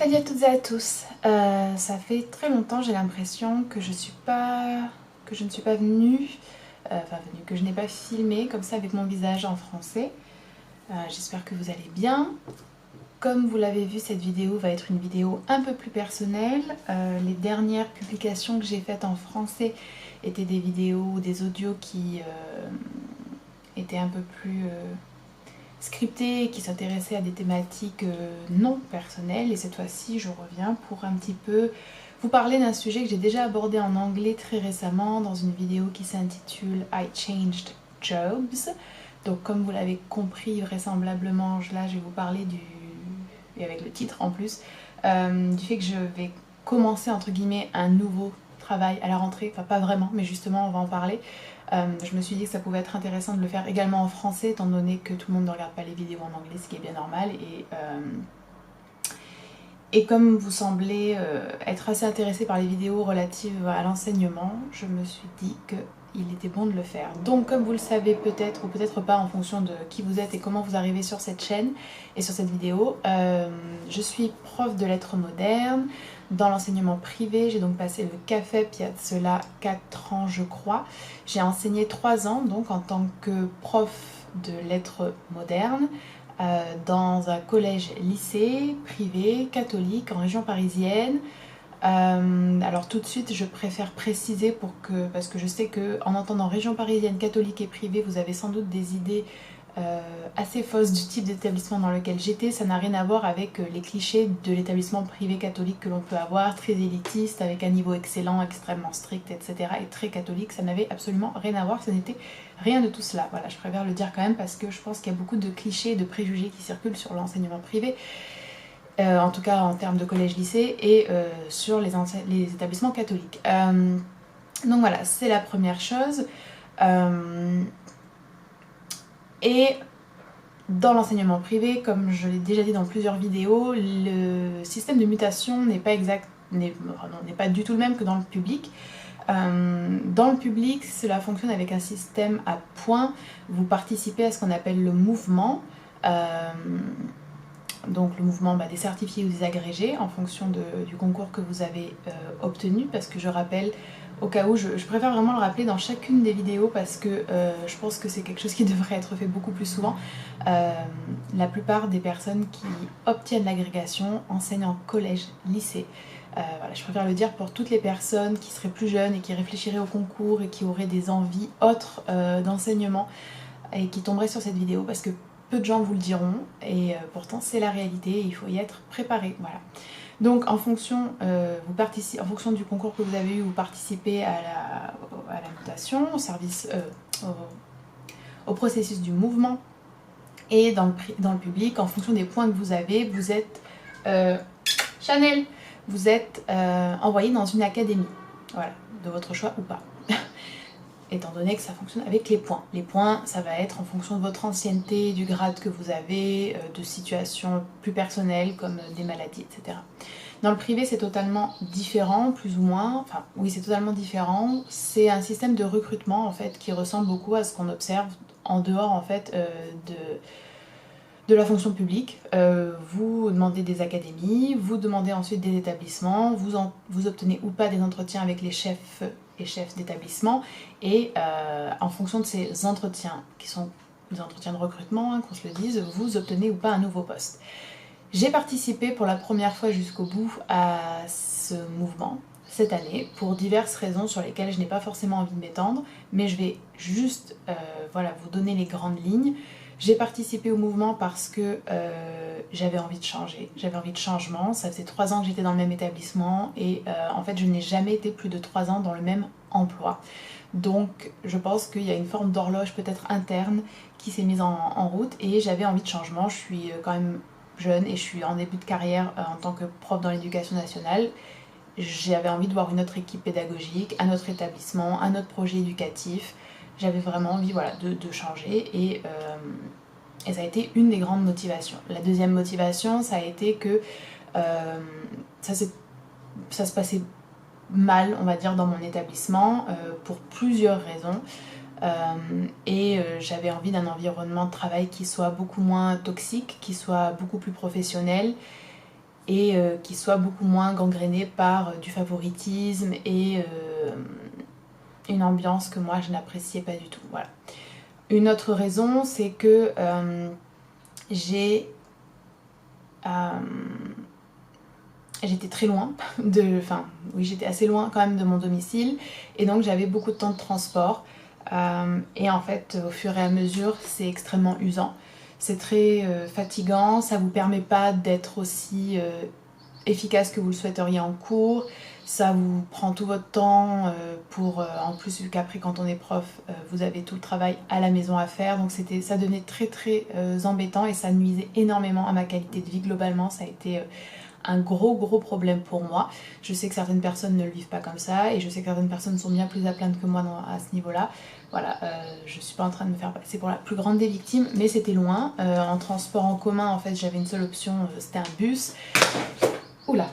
Salut à toutes et à tous. Ça fait très longtemps, j'ai l'impression que je ne suis pas venue, que je n'ai pas filmé comme ça avec mon visage en français. J'espère que vous allez bien. Comme vous l'avez vu, cette vidéo va être une vidéo un peu plus personnelle. Les dernières publications que j'ai faites en français étaient des vidéos ou des audios qui étaient un peu plus scriptées, qui s'intéressaient à des thématiques non personnelles. Et cette fois-ci, je reviens pour un petit peu vous parler d'un sujet que j'ai déjà abordé en anglais très récemment dans une vidéo qui s'intitule I Changed Jobs. Donc comme vous l'avez compris vraisemblablement, là je vais vous parler et avec le titre en plus, du fait que je vais commencer entre guillemets un nouveau travail à la rentrée, enfin pas vraiment, mais justement on va en parler. Je me suis dit que ça pouvait être intéressant de le faire également en français, étant donné que tout le monde ne regarde pas les vidéos en anglais, ce qui est bien normal. Et comme vous semblez être assez intéressé par les vidéos relatives à l'enseignement, je me suis dit qu'il était bon de le faire. Donc comme vous le savez peut-être ou peut-être pas en fonction de qui vous êtes et comment vous arrivez sur cette chaîne et sur cette vidéo, je suis prof de lettres modernes dans l'enseignement privé. J'ai donc passé le CAFEP il y a de cela 4 ans je crois. J'ai enseigné 3 ans donc en tant que prof de lettres modernes dans un collège-lycée privé catholique en région parisienne. Alors tout de suite je préfère préciser parce que je sais qu'en entendant région parisienne, catholique et privée, vous avez sans doute des idées assez fausses du type d'établissement dans lequel j'étais. Ça n'a rien à voir avec les clichés de l'établissement privé catholique que l'on peut avoir, très élitiste, avec un niveau excellent, extrêmement strict, etc. et très catholique. Ça n'avait absolument rien à voir, ça n'était rien de tout cela. Voilà, je préfère le dire quand même parce que je pense qu'il y a beaucoup de clichés et de préjugés qui circulent sur l'enseignement privé. En tout cas en termes de collège-lycée et sur les établissements catholiques. Donc voilà, c'est la première chose. Et dans l'enseignement privé, comme je l'ai déjà dit dans plusieurs vidéos, le système de mutation n'est pas du tout le même que dans le public. Dans le public, cela fonctionne avec un système à points. Vous participez à ce qu'on appelle le mouvement. Donc le mouvement des certifiés ou des agrégés en fonction du concours que vous avez obtenu, parce que je rappelle, au cas où, je préfère vraiment le rappeler dans chacune des vidéos parce que je pense que c'est quelque chose qui devrait être fait beaucoup plus souvent. La plupart des personnes qui obtiennent l'agrégation enseignent en collège, lycée. Voilà, je préfère le dire pour toutes les personnes qui seraient plus jeunes et qui réfléchiraient au concours et qui auraient des envies autres d'enseignement et qui tomberaient sur cette vidéo, parce que peu de gens vous le diront et pourtant c'est la réalité et il faut y être préparé. Voilà. Donc en fonction, en fonction du concours que vous avez eu, vous participez à la mutation, au processus du mouvement, et dans le public, en fonction des points que vous avez, vous êtes Chanel, vous êtes envoyé dans une académie, voilà, de votre choix ou pas. Étant donné que ça fonctionne avec les points. Les points, ça va être en fonction de votre ancienneté, du grade que vous avez, de situations plus personnelles comme des maladies, etc. Dans le privé, c'est totalement différent, plus ou moins. Enfin, oui, c'est totalement différent. C'est un système de recrutement, en fait, qui ressemble beaucoup à ce qu'on observe en dehors, en fait, de la fonction publique. Vous demandez des académies, vous demandez ensuite des établissements, vous obtenez ou pas des entretiens avec les chefs d'établissement, et en fonction de ces entretiens, qui sont des entretiens de recrutement, qu'on se le dise, vous obtenez ou pas un nouveau poste. J'ai participé pour la première fois jusqu'au bout à ce mouvement cette année, pour diverses raisons sur lesquelles je n'ai pas forcément envie de m'étendre, mais je vais juste vous donner les grandes lignes. J'ai participé au mouvement parce que j'avais envie de changer, j'avais envie de changement. Ça faisait 3 ans que j'étais dans le même établissement et en fait je n'ai jamais été plus de 3 ans dans le même emploi. Donc je pense qu'il y a une forme d'horloge peut-être interne qui s'est mise en route et j'avais envie de changement. Je suis quand même jeune et je suis en début de carrière en tant que prof dans l'éducation nationale. J'avais envie de voir une autre équipe pédagogique, un autre établissement, un autre projet éducatif. J'avais vraiment envie de changer et ça a été une des grandes motivations. La deuxième motivation, ça a été que ça se passait mal, on va dire, dans mon établissement pour plusieurs raisons. J'avais envie d'un environnement de travail qui soit beaucoup moins toxique, qui soit beaucoup plus professionnel. et qui soit beaucoup moins gangréné par du favoritisme et une ambiance que moi je n'appréciais pas du tout. Voilà. Une autre raison, c'est que j'étais très loin oui, j'étais assez loin quand même de mon domicile, et donc j'avais beaucoup de temps de transport, et en fait au fur et à mesure c'est extrêmement usant, c'est très fatigant, ça vous permet pas d'être aussi efficace que vous le souhaiteriez en cours, ça vous prend tout votre temps en plus vu qu'après quand on est prof vous avez tout le travail à la maison à faire, donc ça devenait très très embêtant, et ça nuisait énormément à ma qualité de vie globalement. Ça a été un gros problème pour moi. Je sais que certaines personnes ne le vivent pas comme ça, et je sais que certaines personnes sont bien plus à plaindre que moi à ce niveau-là. Voilà, je suis pas en train de me faire passer pour la plus grande des victimes, mais c'était loin. En transport en commun, en fait, j'avais une seule option, c'était un bus. Oula.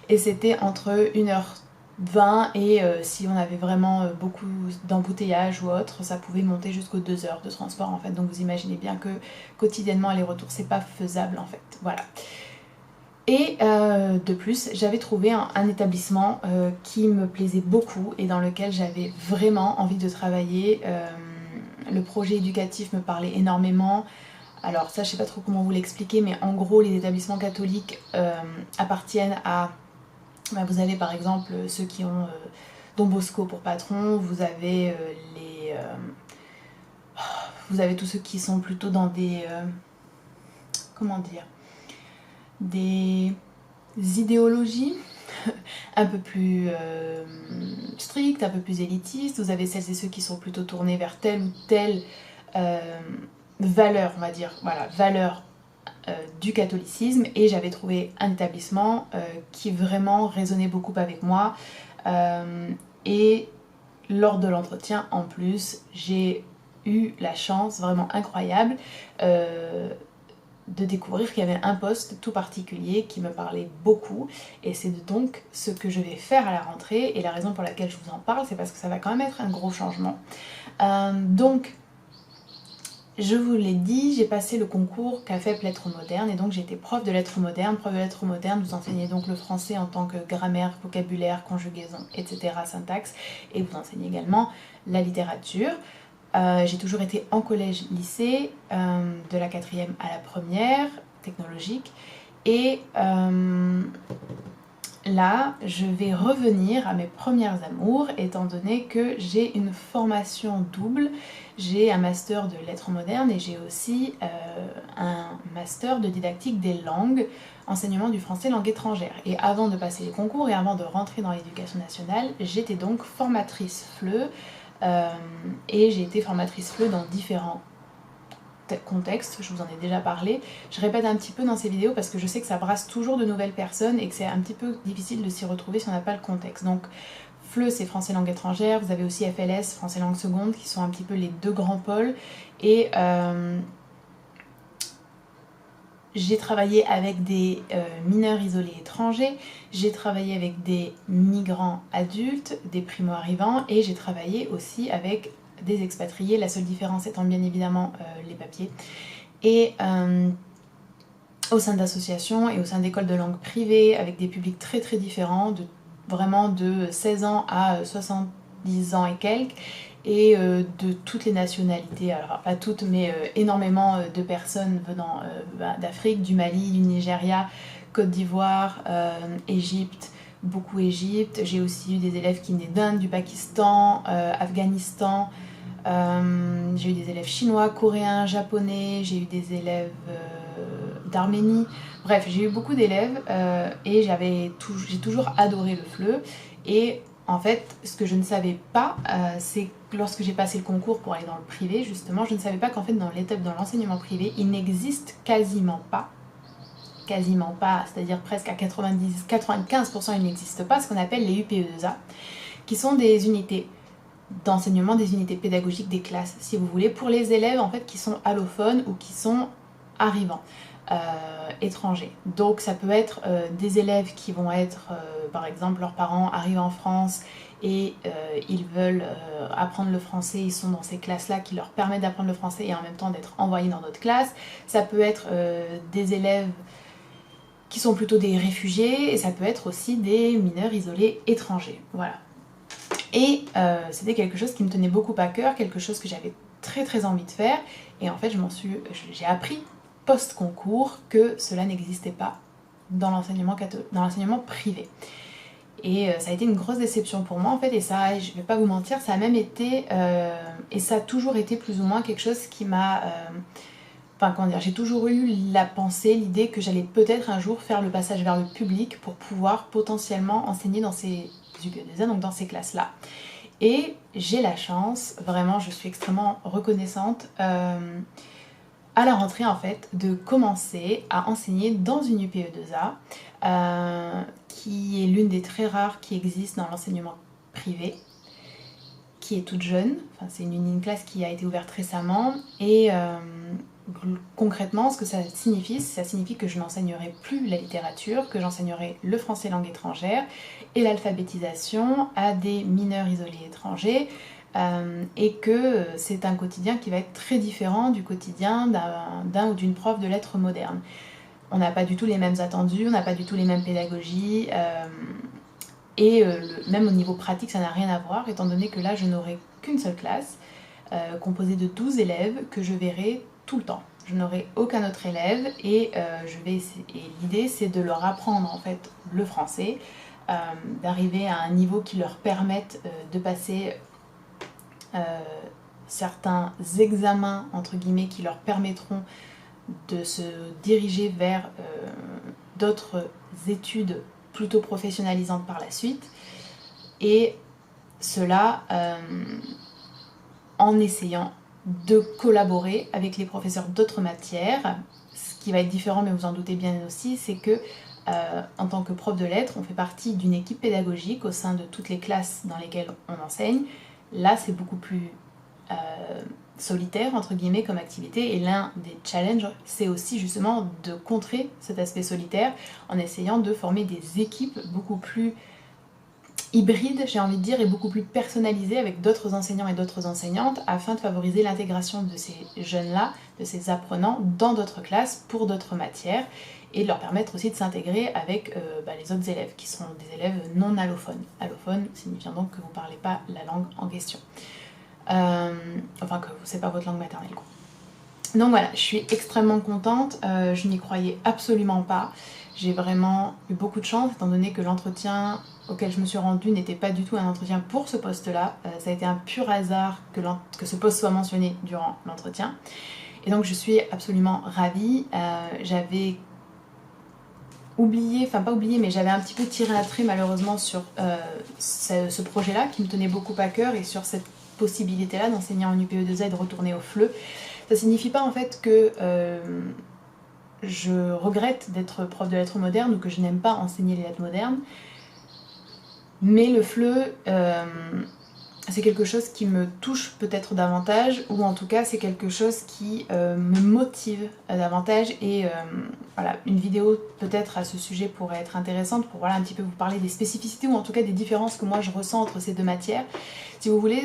Et c'était entre 1h20 et si on avait vraiment beaucoup d'embouteillages ou autre, ça pouvait monter jusqu'aux 2 heures de transport en fait. Donc vous imaginez bien que quotidiennement aller-retour, c'est pas faisable en fait. Voilà. Et de plus, j'avais trouvé un établissement qui me plaisait beaucoup et dans lequel j'avais vraiment envie de travailler. Le projet éducatif me parlait énormément. Alors ça, je sais pas trop comment vous l'expliquer, mais en gros, les établissements catholiques appartiennent à... vous avez par exemple ceux qui ont Don Bosco pour patron, vous avez vous avez tous ceux qui sont plutôt dans des... comment dire, des idéologies un peu plus strictes, un peu plus élitistes. Vous avez celles et ceux qui sont plutôt tournés vers telle ou telle valeur, on va dire, voilà, valeur du catholicisme, et j'avais trouvé un établissement qui vraiment résonnait beaucoup avec moi, et lors de l'entretien en plus j'ai eu la chance vraiment incroyable de découvrir qu'il y avait un poste tout particulier qui me parlait beaucoup, et c'est donc ce que je vais faire à la rentrée, et la raison pour laquelle je vous en parle, c'est parce que ça va quand même être un gros changement. Donc je vous l'ai dit, j'ai passé le concours CAFEP Lettres modernes, et donc j'étais prof de lettres modernes. Prof de lettres modernes, vous enseignez donc le français en tant que grammaire, vocabulaire, conjugaison, etc., syntaxe, et vous enseignez également la littérature. J'ai toujours été en collège-lycée, de la 4e à la 1re, technologique, et là, je vais revenir à mes premières amours, étant donné que j'ai une formation double. J'ai un master de lettres modernes et j'ai aussi un master de didactique des langues, enseignement du français langue étrangère. Et avant de passer les concours et avant de rentrer dans l'éducation nationale, j'étais donc formatrice FLE, et j'ai été formatrice FLE dans différents contexte, je vous en ai déjà parlé. Je répète un petit peu dans ces vidéos parce que je sais que ça brasse toujours de nouvelles personnes et que c'est un petit peu difficile de s'y retrouver si on n'a pas le contexte. Donc FLE, c'est français langue étrangère, vous avez aussi FLS, français langue seconde, qui sont un petit peu les deux grands pôles, et j'ai travaillé avec des mineurs isolés étrangers, j'ai travaillé avec des migrants adultes, des primo-arrivants, et j'ai travaillé aussi avec des expatriés, la seule différence étant bien évidemment les papiers. Et au sein d'associations et au sein d'écoles de langue privée, avec des publics très très différents, vraiment de 16 ans à 70 ans et quelques, et de toutes les nationalités, alors pas toutes, mais énormément de personnes venant d'Afrique, du Mali, du Nigeria, Côte d'Ivoire, Égypte, beaucoup Égypte. J'ai aussi eu des élèves qui venaient d'Inde, du Pakistan, Afghanistan. J'ai eu des élèves chinois, coréens, japonais, j'ai eu des élèves d'Arménie. Bref, j'ai eu beaucoup d'élèves et j'ai toujours adoré le FLE. Et en fait, ce que je ne savais pas, c'est que lorsque j'ai passé le concours pour aller dans le privé, justement, je ne savais pas qu'en fait, dans l'enseignement privé, il n'existe quasiment pas, c'est-à-dire presque à 95%, il n'existe pas ce qu'on appelle les UPE2A, qui sont des unités d'enseignement, des unités pédagogiques, des classes, si vous voulez, pour les élèves en fait qui sont allophones ou qui sont arrivants. Étrangers. Donc ça peut être des élèves qui vont être, par exemple, leurs parents arrivent en France et ils veulent apprendre le français, ils sont dans ces classes-là qui leur permettent d'apprendre le français et en même temps d'être envoyés dans d'autres classes. Ça peut être des élèves qui sont plutôt des réfugiés, et ça peut être aussi des mineurs isolés étrangers. Voilà. Et c'était quelque chose qui me tenait beaucoup à cœur, quelque chose que j'avais très envie de faire, et en fait j'ai appris post-concours que cela n'existait pas dans l'enseignement privé. Et ça a été une grosse déception pour moi en fait, et ça, je vais pas vous mentir, ça a même été, et ça a toujours été plus ou moins quelque chose qui m'a... Enfin, comment dire, j'ai toujours eu la pensée, l'idée que j'allais peut-être un jour faire le passage vers le public pour pouvoir potentiellement enseigner dans ces UPE2A, donc dans ces classes-là. Et j'ai la chance, vraiment, je suis extrêmement reconnaissante, à la rentrée en fait, de commencer à enseigner dans une UPE2A, qui est l'une des très rares qui existent dans l'enseignement privé, qui est toute jeune, enfin, c'est une classe qui a été ouverte récemment, et concrètement, ce que ça signifie que je n'enseignerai plus la littérature, que j'enseignerai le français langue étrangère et l'alphabétisation à des mineurs isolés étrangers, et que c'est un quotidien qui va être très différent du quotidien d'un ou d'une prof de lettres modernes. On n'a pas du tout les mêmes attendus, on n'a pas du tout les mêmes pédagogies, et même au niveau pratique, ça n'a rien à voir, étant donné que là, je n'aurai qu'une seule classe, composée de 12 élèves que je verrai tout le temps. Je n'aurai aucun autre élève, et l'idée c'est de leur apprendre en fait le français, d'arriver à un niveau qui leur permette de passer certains examens entre guillemets qui leur permettront de se diriger vers d'autres études plutôt professionnalisantes par la suite, et cela en essayant de collaborer avec les professeurs d'autres matières. Ce qui va être différent, mais vous en doutez bien aussi, c'est que en tant que prof de lettres, on fait partie d'une équipe pédagogique au sein de toutes les classes dans lesquelles on enseigne. Là, c'est beaucoup plus solitaire, entre guillemets, comme activité, et l'un des challenges, c'est aussi justement de contrer cet aspect solitaire en essayant de former des équipes beaucoup plus hybride, j'ai envie de dire, et beaucoup plus personnalisée avec d'autres enseignants et d'autres enseignantes afin de favoriser l'intégration de ces jeunes-là, de ces apprenants, dans d'autres classes pour d'autres matières, et de leur permettre aussi de s'intégrer avec les autres élèves qui sont des élèves non allophones. Allophone signifiant donc que vous ne parlez pas la langue en question. Enfin, que c'est pas votre langue maternelle, quoi. Donc voilà, je suis extrêmement contente, je n'y croyais absolument pas. J'ai vraiment eu beaucoup de chance, étant donné que l'entretien auquel je me suis rendue n'était pas du tout un entretien pour ce poste-là. Ça a été un pur hasard que ce poste soit mentionné durant l'entretien. Et donc je suis absolument ravie. J'avais oublié, enfin pas oublié, mais j'avais un petit peu tiré un trait malheureusement sur ce projet-là qui me tenait beaucoup à cœur, et sur cette possibilité-là d'enseigner en UPE2A et de retourner au FLE. Ça signifie pas en fait que je regrette d'être prof de lettres modernes ou que je n'aime pas enseigner les lettres modernes, mais le FLE, c'est quelque chose qui me touche peut-être davantage, ou en tout cas c'est quelque chose qui me motive davantage, et voilà, une vidéo peut-être à ce sujet pourrait être intéressante pour un petit peu vous parler des spécificités, ou en tout cas des différences que moi je ressens entre ces deux matières. Si vous voulez,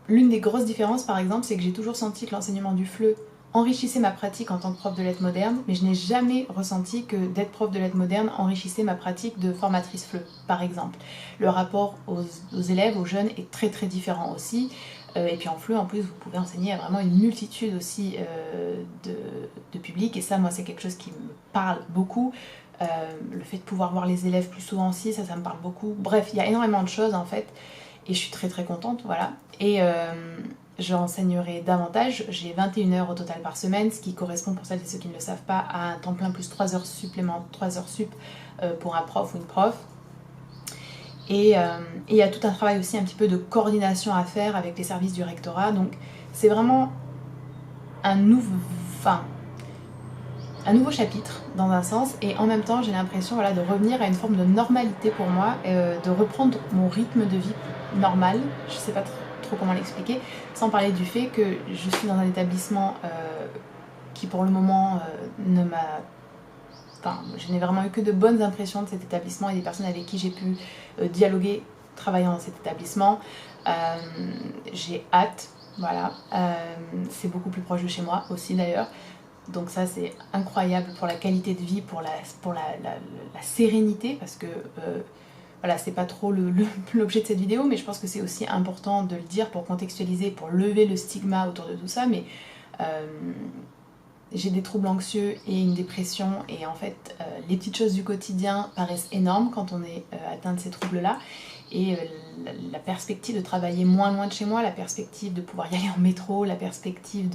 l'une des grosses différences par exemple, c'est que j'ai toujours senti que l'enseignement du FLE enrichissait ma pratique en tant que prof de lettres modernes, mais je n'ai jamais ressenti que d'être prof de lettres modernes enrichissait ma pratique de formatrice FLE, par exemple. Le rapport aux élèves, aux jeunes est très différent aussi, et puis en FLE, en plus, vous pouvez enseigner à vraiment une multitude aussi de publics, et ça, moi, c'est quelque chose qui me parle beaucoup. Le fait de pouvoir voir les élèves plus souvent aussi, ça me parle beaucoup. Bref, il y a énormément de choses, en fait, et je suis très contente, voilà. Et j'enseignerai davantage, j'ai 21 heures au total par semaine, ce qui correspond, pour celles et ceux qui ne le savent pas, à un temps plein plus 3 heures supplémentaires, 3 heures sup pour un prof ou une prof. Et il y a tout un travail aussi un petit peu de coordination à faire avec les services du rectorat, donc c'est vraiment un nouveau chapitre dans un sens, et en même temps j'ai l'impression de revenir à une forme de normalité pour moi, de reprendre mon rythme de vie normal, je sais pas trop comment l'expliquer, sans parler du fait que je suis dans un établissement qui pour le moment je n'ai vraiment eu que de bonnes impressions de cet établissement et des personnes avec qui j'ai pu dialoguer travaillant dans cet établissement. J'ai hâte, voilà, c'est beaucoup plus proche de chez moi aussi d'ailleurs, Donc ça c'est incroyable pour la qualité de vie, pour la sérénité, parce que voilà, c'est pas trop l'objet de cette vidéo, mais je pense que c'est aussi important de le dire pour contextualiser, pour lever le stigma autour de tout ça, mais j'ai des troubles anxieux et une dépression, et en fait les petites choses du quotidien paraissent énormes quand on est atteint de ces troubles-là, et la perspective de travailler moins loin de chez moi, la perspective de pouvoir y aller en métro, la perspective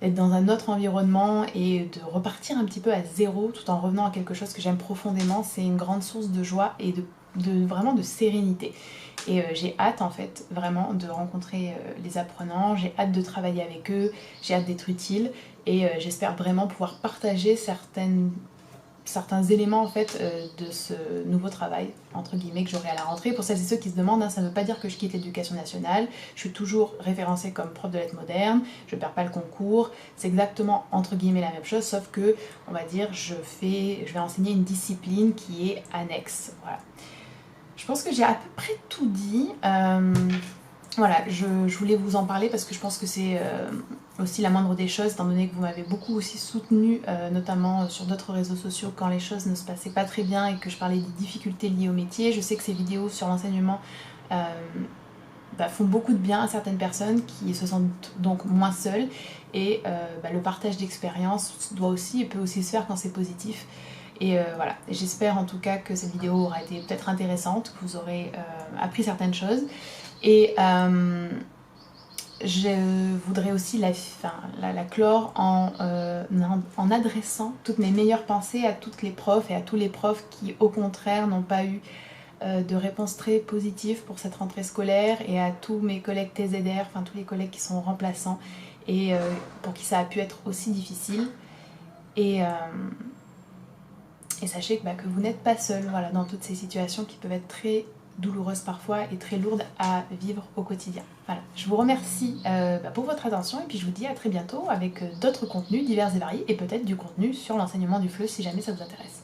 d'être dans un autre environnement et de repartir un petit peu à zéro tout en revenant à quelque chose que j'aime profondément, c'est une grande source de joie et vraiment de sérénité. Et j'ai hâte en fait vraiment de rencontrer les apprenants, j'ai hâte de travailler avec eux, j'ai hâte d'être utile, et j'espère vraiment pouvoir partager certains éléments en fait de ce nouveau travail entre guillemets que j'aurai à la rentrée. Pour celles et ceux qui se demandent, hein, ça ne veut pas dire que je quitte l'éducation nationale, je suis toujours référencée comme prof de lettres modernes, je ne perds pas le concours, c'est exactement entre guillemets la même chose, sauf que on va dire je vais enseigner une discipline qui est annexe. Voilà. Je pense que j'ai à peu près tout dit. Voilà, je voulais vous en parler parce que je pense que c'est aussi la moindre des choses, étant donné que vous m'avez beaucoup aussi soutenu, notamment sur d'autres réseaux sociaux, quand les choses ne se passaient pas très bien et que je parlais des difficultés liées au métier. Je sais que ces vidéos sur l'enseignement font beaucoup de bien à certaines personnes qui se sentent donc moins seules, et le partage d'expérience peut aussi se faire quand c'est positif. Et voilà, j'espère en tout cas que cette vidéo aura été peut-être intéressante, que vous aurez appris certaines choses. Et je voudrais aussi la clore en adressant toutes mes meilleures pensées à toutes les profs et à tous les profs qui au contraire n'ont pas eu de réponse très positive pour cette rentrée scolaire, et à tous mes collègues TZR, enfin tous les collègues qui sont remplaçants et pour qui ça a pu être aussi difficile. Et sachez que vous n'êtes pas seul, voilà, dans toutes ces situations qui peuvent être très douloureuses parfois et très lourdes à vivre au quotidien. Voilà, je vous remercie pour votre attention, et puis je vous dis à très bientôt avec d'autres contenus divers et variés, et peut-être du contenu sur l'enseignement du FLE si jamais ça vous intéresse.